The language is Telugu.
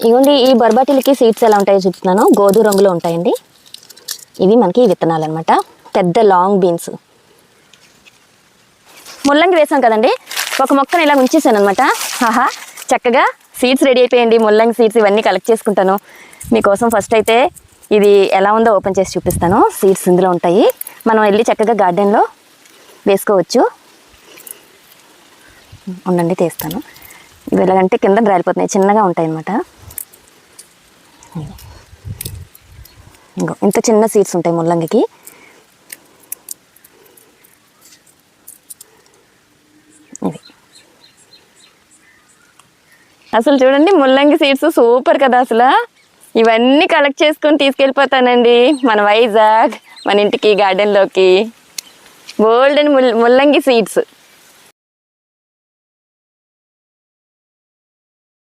ఇవ్వండి, ఈ బొర్బాటిలకి సీడ్స్ ఎలా ఉంటాయో చూపుతున్నాను. గోధుమ రంగులో ఉంటాయండి. ఇవి మనకి విత్తనాలు అనమాట. పెద్ద లాంగ్ బీన్స్. ముల్లంగి వేసాం కదండి, ఒక మొక్కను ఇలా ఉంచేసాను అనమాట. ఆహా, చక్కగా సీడ్స్ రెడీ అయిపోయండి. ముల్లంగి సీడ్స్ ఇవన్నీ కలెక్ట్ చేసుకుంటాను మీకోసం. ఫస్ట్ అయితే ఇది ఎలా ఉందో ఓపెన్ చేసి చూపిస్తాను. సీడ్స్ ఇందులో ఉంటాయి. మనం వెళ్ళి చక్కగా గార్డెన్లో వేసుకోవచ్చు. ఉండండి, తీస్తాను. ఇవి ఎలాగంటే కింద రాలిపోతున్నాయి, చిన్నగా ఉంటాయి అన్నమాట. ఇంకో ఇంత చిన్న సీడ్స్ ఉంటాయి ముల్లంగికి. ఇవి అసలు చూడండి, ముల్లంగి సీడ్స్ సూపర్ కదా అసలు. ఇవన్నీ కలెక్ట్ చేసుకొని తీసుకెళ్ళిపోతానండి మన వైజాగ్, మన ఇంటికి, గార్డెన్లోకి. గోల్డెన్ ముల్లంగి సీడ్స్.